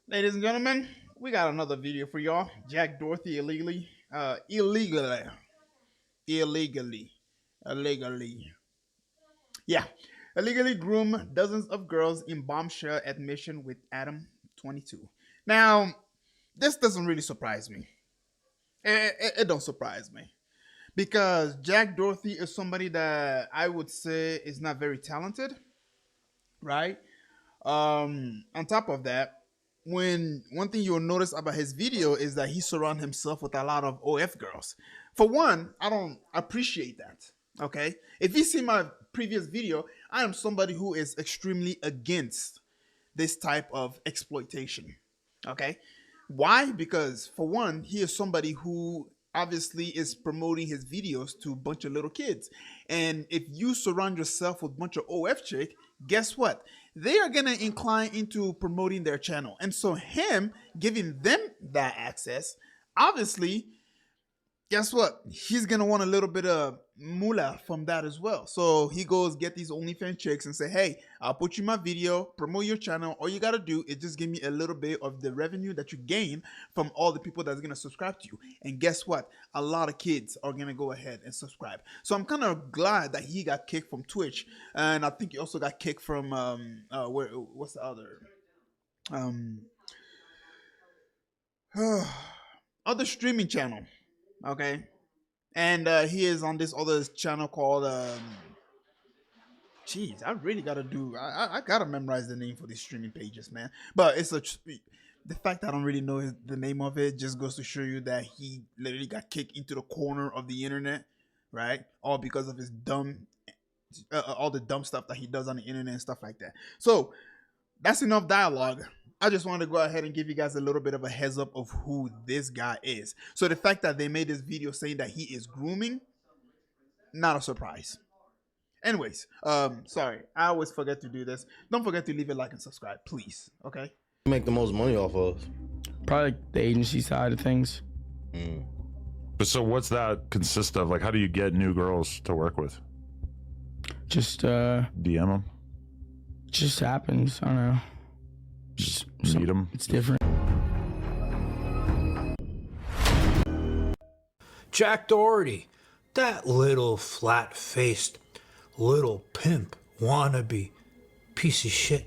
Ladies and gentlemen, we got another video for y'all. Jack Doherty illegally, illegally, yeah, illegally groomed dozens of girls in bombshell admission with Adam 22. Now, this doesn't really surprise me. It don't surprise me because Jack Doherty is somebody that I would say is not very talented, right? On top of that, when one thing you'll notice about his video is that he surrounds himself with a lot of OF girls. For one, I don't appreciate that. Okay, if you see my previous video, I am somebody who is extremely against this type of exploitation. Okay, why? Because for one, he is somebody who obviously is promoting his videos to a bunch of little kids. And if you surround yourself with a bunch of OF chick, guess what? They are gonna incline into promoting their channel. And so him giving them that access, obviously guess what? He's gonna want a little bit of moolah from that as well. So he goes get these OnlyFans chicks and say, "Hey, I'll put you in my video, promote your channel. All you gotta do is just give me a little bit of the revenue that you gain from all the people that's gonna subscribe to you." And guess what? A lot of kids are gonna go ahead and subscribe. So I'm kind of glad that he got kicked from Twitch, and I think he also got kicked from what's the other um other streaming channel. Okay, and he is on this other channel called jeez, I really gotta do I gotta memorize the name for these streaming pages, man. But it's the fact that I don't really know the name of it just goes to show you that he literally got kicked into the corner of the internet, right? All because of his dumb all the dumb stuff that he does on the internet and stuff like that. So that's enough dialogue. I just wanted to go ahead and give you guys a little bit of a heads up of who this guy is. So the fact that they made this video saying that he is grooming, not a surprise. Anyways, sorry, I always forget to do this. Don't forget to leave a like and subscribe, please. Okay. Make the most money off of? Probably like the agency side of things. But so what's that consist of? Like, how do you get new girls to work with? Just DM them? just happens. I don't know. Just meet them? It's different. Jack Doherty, that little flat-faced, little pimp wannabe piece of shit.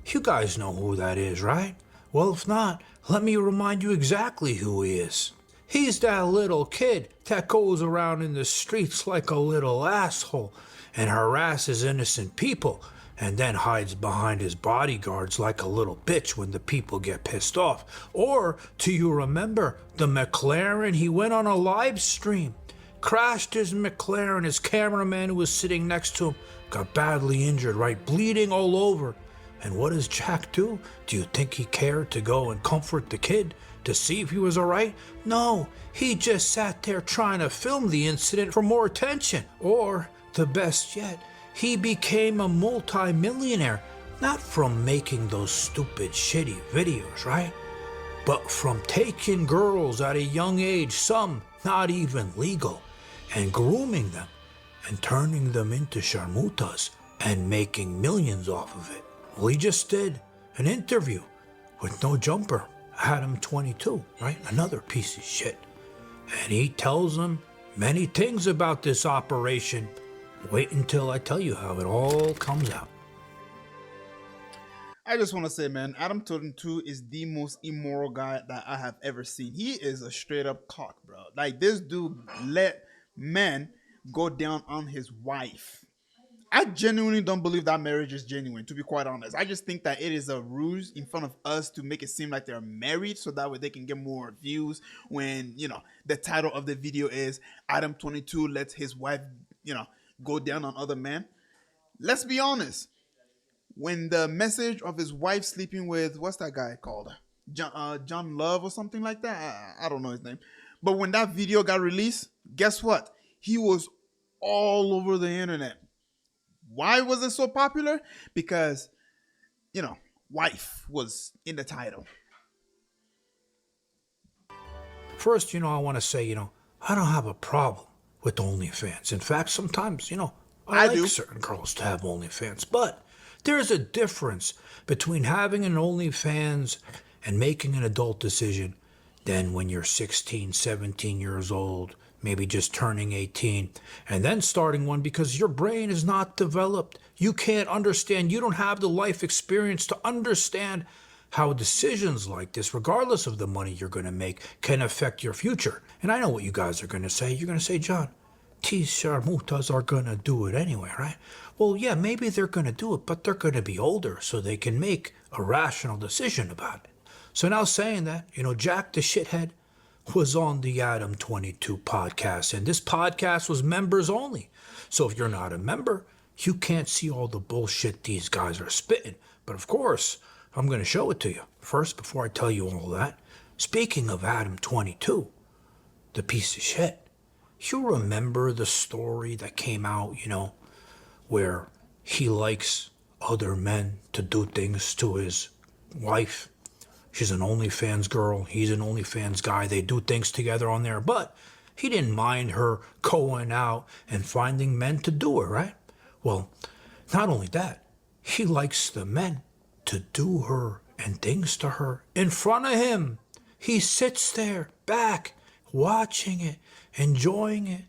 You guys know who that is, right? Well, if not, let me remind you exactly who he is. He's that little kid that goes around in the streets like a little asshole and harasses innocent people and then hides behind his bodyguards like a little bitch when the people get pissed off. Or, do you remember the McLaren? He went on a live stream, crashed his McLaren, his cameraman who was sitting next to him got badly injured, right, bleeding all over. And what does Jack do? Do you think he cared to go and comfort the kid to see if he was all right? No, he just sat there trying to film the incident for more attention. Or, the best yet, he became a multi-millionaire, not from making those stupid, shitty videos, right? But from taking girls at a young age, some not even legal, and grooming them and turning them into sharmutas and making millions off of it. Well, he just did an interview with no jumper, Adam 22, right? Another piece of shit. And he tells them many things about this operation. Wait until I tell you how it all comes out. I just want to say, man, Adam 22 is the most immoral guy that I have ever seen. He is a straight up cock, bro. Like, this dude let men go down on his wife. I genuinely don't believe that marriage is genuine, to be quite honest. I just think that it is a ruse in front of us to make it seem like they're married so that way they can get more views when, you know, the title of the video is Adam 22 lets his wife, you know, go down on other men. Let's be honest. When the message of his wife sleeping with, what's that guy called? John Love or something like that? I don't know his name. But when that video got released, guess what? He was all over the internet. Why was it so popular? Because, you know, wife was in the title. First, I want to say, I don't have a problem with OnlyFans. In fact, sometimes, I like certain girls to have OnlyFans. But there's a difference between having an OnlyFans and making an adult decision than when you're 16, 17 years old, maybe just turning 18, and then starting one because your brain is not developed. You can't understand. You don't have the life experience to understand how decisions like this, regardless of the money you're going to make, can affect your future. And I know what you guys are going to say. You're going to say, John, these sharmutas are going to do it anyway, right? Well, yeah, maybe they're going to do it, but they're going to be older so they can make a rational decision about it. So now saying that, Jack the shithead was on the Adam 22 podcast, and this podcast was members only. So if you're not a member, you can't see all the bullshit these guys are spitting. But of course, I'm going to show it to you. First, before I tell you all that, speaking of Adam 22, the piece of shit, you remember the story that came out, where he likes other men to do things to his wife. She's an OnlyFans girl. He's an OnlyFans guy. They do things together on there. But he didn't mind her going out and finding men to do it, right? Well, not only that, he likes the men to do her and things to her in front of him. He sits there back, watching it, enjoying it,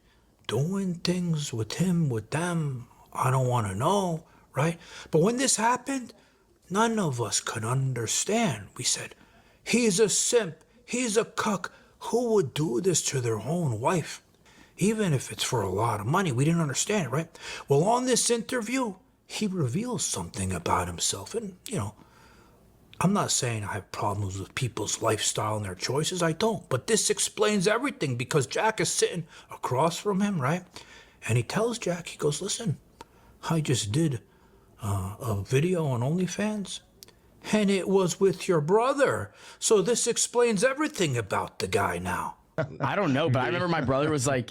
doing things with him, with them. I don't want to know, right? But when this happened, none of us could understand. We said, he's a simp, he's a cuck. Who would do this to their own wife? Even if it's for a lot of money. We didn't understand it, right? Well, on this interview, he reveals something about himself. And, I'm not saying I have problems with people's lifestyle and their choices. I don't. But this explains everything because Jack is sitting across from him, right? And he tells Jack, he goes, listen, I just did a video on OnlyFans, and it was with your brother. So this explains everything about the guy now. I don't know, but I remember my brother was like,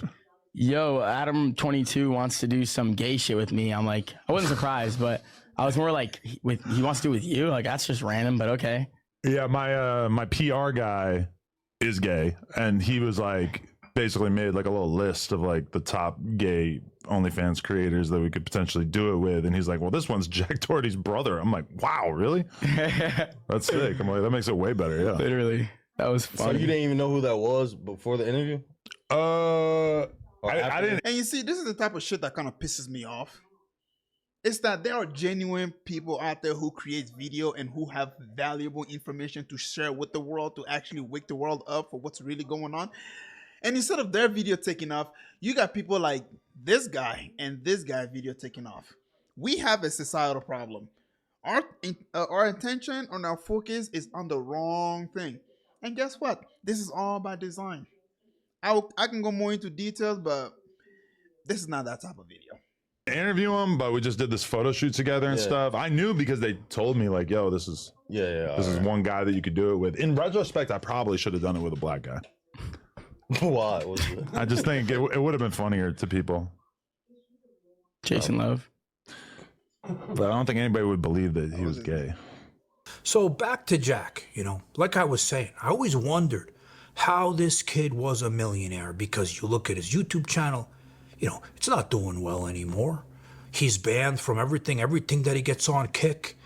yo, Adam 22 wants to do some gay shit with me. I'm like, I wasn't surprised, but I was more like, he wants to do with you? Like, that's just random, but okay. Yeah, my PR guy is gay, and he was like, basically made like a little list of like the top gay OnlyFans creators that we could potentially do it with, and he's like, well, this one's Jack Doherty's brother. I'm like, wow, really? That's sick. I'm like, that makes it way better. Yeah, Literally, that was So funny. you didn't even know who that was before the interview? I didn't. And you see, this is the type of shit that kind of pisses me off. It's that there are genuine people out there who create video and who have valuable information to share with the world, to actually wake the world up for what's really going on. And instead of their video taking off, you got people like this guy and this guy video taking off. We have a societal problem. Our attention and our focus is on the wrong thing. And guess what? This is all by design. I can go more into details, but this is not that type of video. Interview him, but we just did this photo shoot together and stuff. I knew because they told me like, yo, this is one guy that you could do it with. In retrospect, I probably should have done it with a black guy. Why? I just think it would have been funnier to people. Jason Love. But I don't think anybody would believe that he was gay. So back to Jack, like I was saying, I always wondered how this kid was a millionaire because you look at his YouTube channel, it's not doing well anymore. He's banned from everything that he gets on Kick,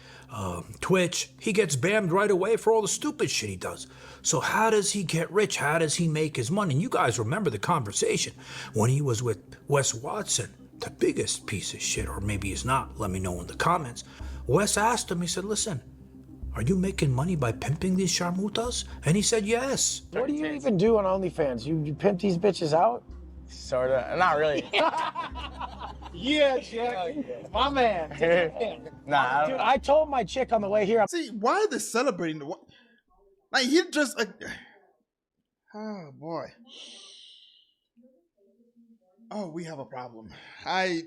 Twitch. He gets banned right away for all the stupid shit he does. So how does he get rich? How does he make his money? And you guys remember the conversation when he was with Wes Watson, the biggest piece of shit, or maybe he's not. Let me know in the comments. Wes asked him, he said, listen, are you making money by pimping these sharmutas? And he said, yes. What do you even do on OnlyFans? You pimp these bitches out? Sorta. Not really. Yeah, Jack. My man. Nah. Dude, I told my chick on the way here, See, why are they celebrating the what? Like he just oh boy. Oh, we have a problem. I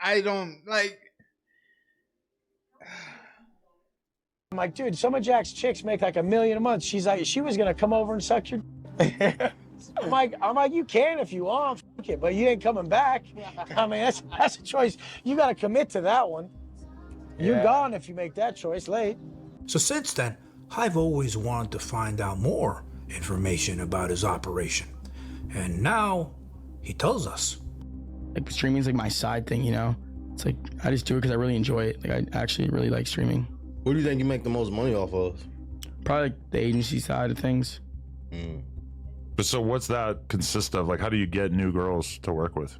don't like. I'm like, dude, some of Jack's chicks make like $1 million a month. She's like, she was gonna come over and suck your. I'm like, you can if you want, it, but you ain't coming back. I mean, that's a choice. You got to commit to that one. You're gone if you make that choice late. So since then, I've always wanted to find out more information about his operation. And now he tells us. Like streaming's like my side thing, It's like I just do it because I really enjoy it. Like I actually really like streaming. Who do you think you make the most money off of? Probably like the agency side of things. Mm. But so what's that consist of? Like, how do you get new girls to work with?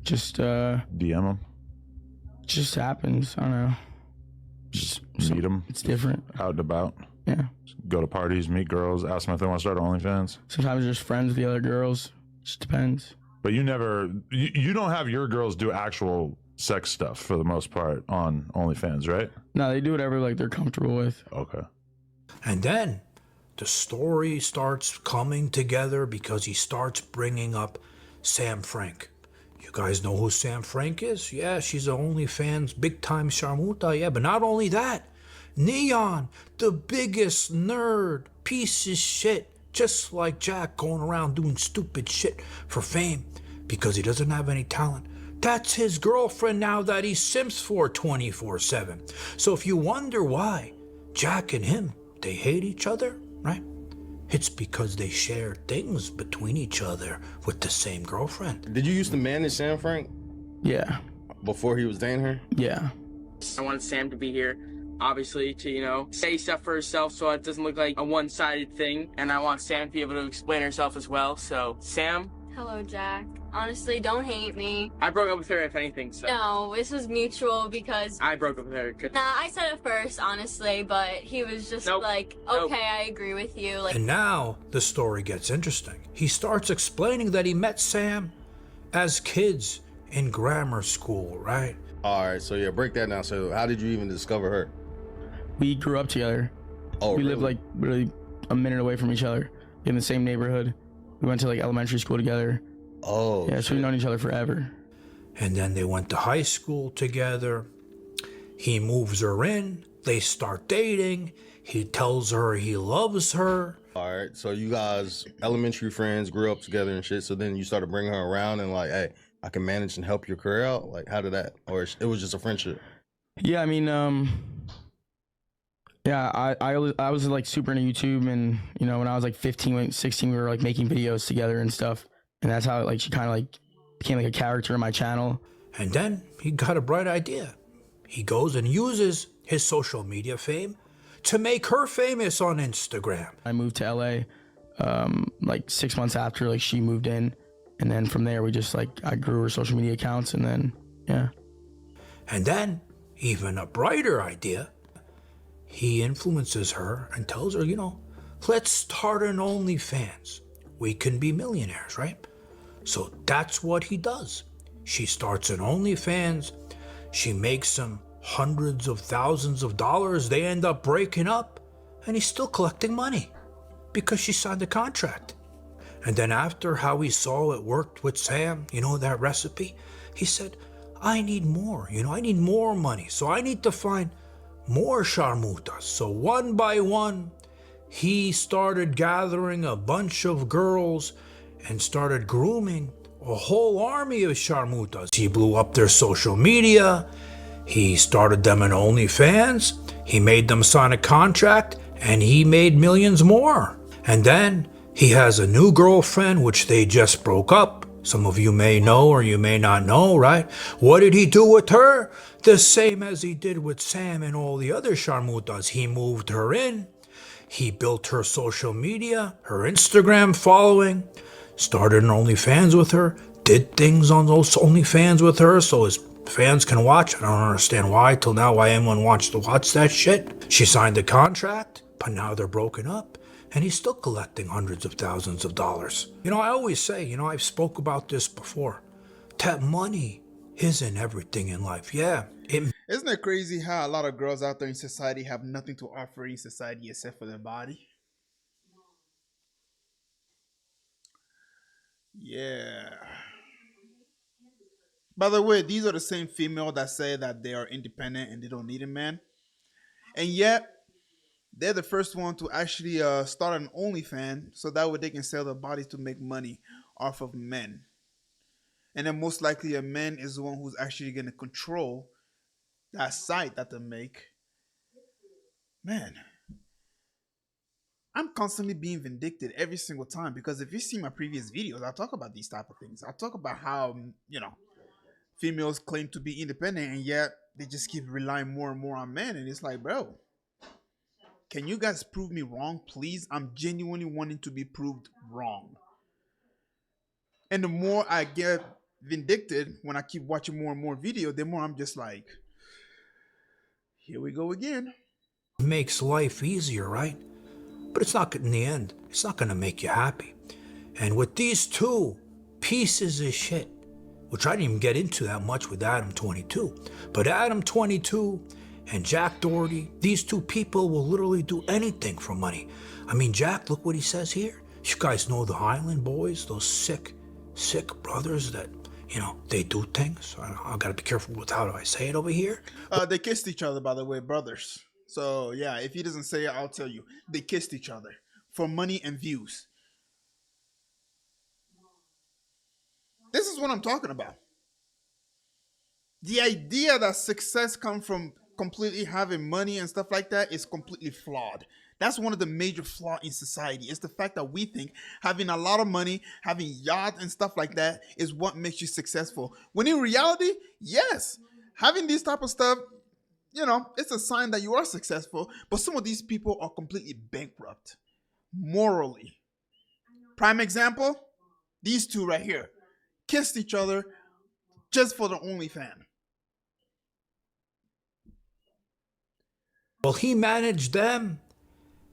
Just DM them, just happens. I don't know. just meet them It's different. out and about, Yeah. go to parties, meet girls, ask them if they want to start OnlyFans. Sometimes just friends with the other girls. Just depends. But you never, you don't have your girls do actual sex stuff for the most part on OnlyFans, right? No, they do whatever like they're comfortable with. Okay. And then the story starts coming together because he starts bringing up Sam Frank. You guys know who Sam Frank is? Yeah, she's an OnlyFans big time sharmuta. Yeah, but not only that, Neon, the biggest nerd, piece of shit, just like Jack, going around doing stupid shit for fame because he doesn't have any talent. That's his girlfriend now that he simps for 24/7. So if you wonder why Jack and him, they hate each other, right? It's because they share things between each other with the same girlfriend. Did you used to manage Sam Frank Yeah. before he was dating her? Yeah. I wanted Sam to be here, obviously, to, say stuff for herself so it doesn't look like a one-sided thing. And I want Sam to be able to explain herself as well. So, Sam, Hello, Jack. Honestly, don't hate me. I broke up with her, if anything, so. No, this was mutual because... I broke up with her. 'Cause Nah, I said it first, honestly, but he was just Nope. like, Nope. okay, I agree with you. Like, And now the story gets interesting. He starts explaining that he met Sam as kids in grammar school, right? All right, so yeah, break that down. So how did you even discover her? We grew up together. Oh, We really? lived like really a minute away from each other in the same neighborhood. We went to like elementary school together. Oh, Yeah, so we've known each other forever. And then they went to high school together. He moves her in. They start dating. He tells her he loves her. all right. So you guys, elementary friends, grew up together and shit. So then you started bringing her around and like, hey, I can manage and help your career out. Like, how did that? Or it was just a friendship? Yeah, I mean, yeah, I was like super into YouTube, and when I was like 15, 16, we were like making videos together and stuff, and that's how like she kind of like became like a character in my channel. And then he got a bright idea. He goes and uses his social media fame to make her famous on Instagram. I moved to LA like 6 months after like she moved in, and then from there we just like I grew her social media accounts, and then yeah. And then, even a brighter idea, he influences her and tells her, let's start an OnlyFans. We can be millionaires, right? So that's what he does. She starts an OnlyFans. She makes him hundreds of thousands of dollars. They end up breaking up, and he's still collecting money because she signed a contract. And then after how he saw it worked with Sam, that recipe, he said, I need more, I need more money. So I need to find more sharmutas. So one by one, he started gathering a bunch of girls and started grooming a whole army of sharmutas. He blew up their social media. He started them in OnlyFans. He made them sign a contract, and he made millions more. And then he has a new girlfriend, which they just broke up. Some of you may know or you may not know, right? What did he do with her? The same as he did with Sam and all the other sharmutas. He moved her in. He built her social media, her Instagram following, started an OnlyFans with her, did things on those OnlyFans with her so his fans can watch. I don't understand why till now, why anyone wants to watch that shit. She signed a contract, but now they're broken up. And he's still collecting hundreds of thousands of dollars. I always say, I've spoke about this before, that money isn't everything in life. Yeah, Isn't it crazy how a lot of girls out there in society have nothing to offer in society except for their body? Yeah. By the way, these are the same female that say that they are independent and they don't need a man. And yet, they're the first one to actually start an OnlyFans so that way they can sell their bodies to make money off of men. And then most likely a man is the one who's actually going to control that site that they make. Man, I'm constantly being vindicted every single time because if you see my previous videos, I talk about these type of things. I talk about how, females claim to be independent and yet they just keep relying more and more on men. And it's like, bro, Can you guys prove me wrong, please? I'm genuinely wanting to be proved wrong. And the more I get vindicted when I keep watching more and more video, the more I'm just like, here we go again. Makes life easier, right? But it's not, in the end, it's not gonna make you happy. And with these two pieces of shit, which I didn't even get into that much with Adam 22, but Adam 22 and Jack Doherty, these two people will literally do anything for money. I mean, Jack, look what he says here. You guys know the Highland boys, those sick brothers that, you know, they do things. I gotta be careful with how do I say it over here. They kissed each other, by the way, brothers. So yeah, if he doesn't say it, I'll tell you. They kissed each other for money and views. This is what I'm talking about. The idea that success comes from completely having money and stuff like that is completely flawed. That's one of the major flaws in society. It's the fact that we think having a lot of money, having yachts and stuff like that is what makes you successful. When in reality, yes, having this type of stuff, you know, it's a sign that you are successful. But some of these people are completely bankrupt morally. Prime example, these two right here kissed each other just for the OnlyFans. Well, he managed them,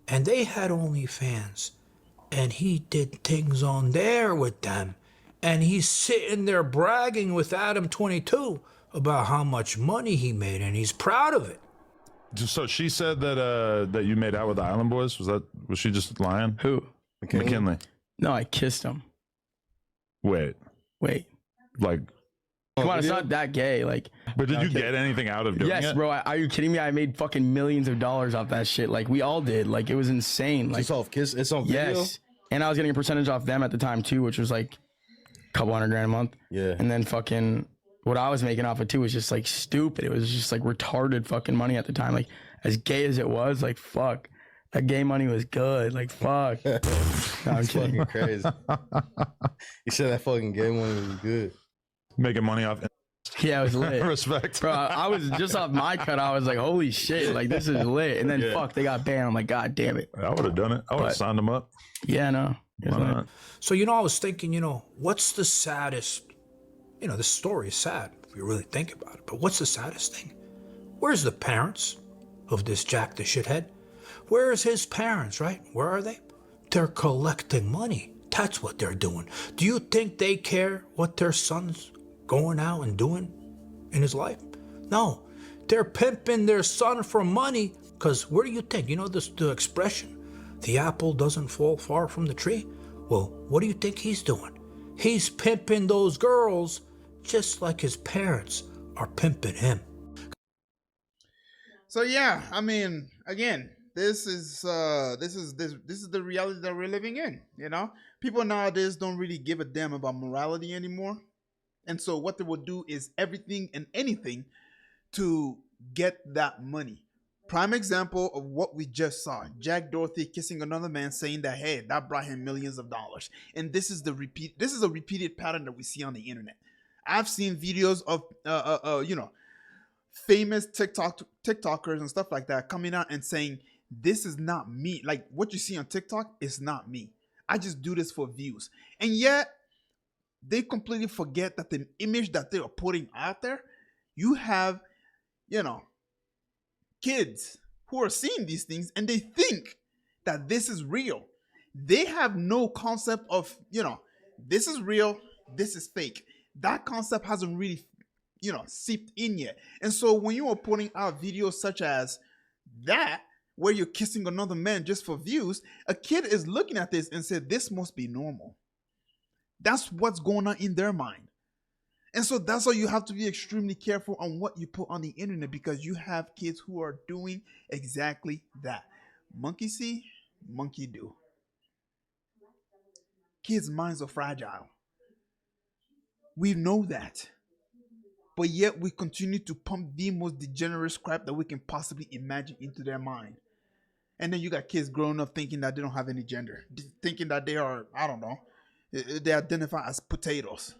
and they had OnlyFans, and he did things on there with them, and he's sitting there bragging with Adam 22 about how much money he made, and he's proud of it. So she said that that you made out with the Island Boys. Was she just lying? Who? McKinley. No, I kissed him. Wait. Like, Come on, it's not that gay. Like, but did you get anything out of doing it? yes, bro. Are you kidding me? I made fucking millions of dollars off that shit. Like, we all did. Like, it was insane. Like, It's off kiss. It's on video. yes. And I was getting a percentage off them at the time too, which was like a couple $100,000 a month. Yeah. And then fucking what I was making off it too was just like stupid. It was just like retarded fucking money at the time. Like, as gay as it was, like, fuck. That gay money was good. Like, fuck. No, I'm It's kidding. fucking crazy. You said that fucking game one was good. Making money off Yeah, it was lit. respect. Bro, I was just off my cut. I was like, holy shit, like, this is lit. And then fuck, they got banned. I'm like, God damn it. I would have done it. I would have But- signed them up. Yeah, no. It was Why lit. not? So, you know, I was thinking, you know, what's the saddest, you know, this story is sad if you really think about it, but what's the saddest thing? Where's the parents of this Jack the shithead? Where's his parents, right? Where are they? They're collecting money. That's what they're doing. Do you think they care what their son's going out and doing in his life? No. They're pimping their son for money because where do you think? You know the expression, the apple doesn't fall far from the tree? Well, what do you think he's doing? He's pimping those girls just like his parents are pimping him. So yeah, I mean, again, this is the reality that we're living in. You know, people nowadays don't really give a damn about morality anymore, and so what they will do is everything and anything to get that money. Prime example of what we just saw: Jack Doherty kissing another man, saying that hey, that brought him millions of dollars. And this is a repeated pattern that we see on the internet. I've seen videos of you know, famous TikTokers and stuff like that coming out and saying, this is not me. Like, what you see on TikTok is not me. I just do this for views. And yet they completely forget that the image that they are putting out there, you have, you know, kids who are seeing these things and they think that this is real. They have no concept of, you know, this is real, this is fake. That concept hasn't really, you know, seeped in yet. And so when you are putting out videos such as that, where you're kissing another man just for views, a kid is looking at this and said, this must be normal. That's what's going on in their mind. And so that's why you have to be extremely careful on what you put on the internet, because you have kids who are doing exactly that. Monkey see, monkey do. Kids' minds are fragile. We know that. But yet we continue to pump the most degenerate crap that we can possibly imagine into their mind. And then you got kids growing up thinking that they don't have any gender. Thinking that they are, I don't know, they identify as potatoes.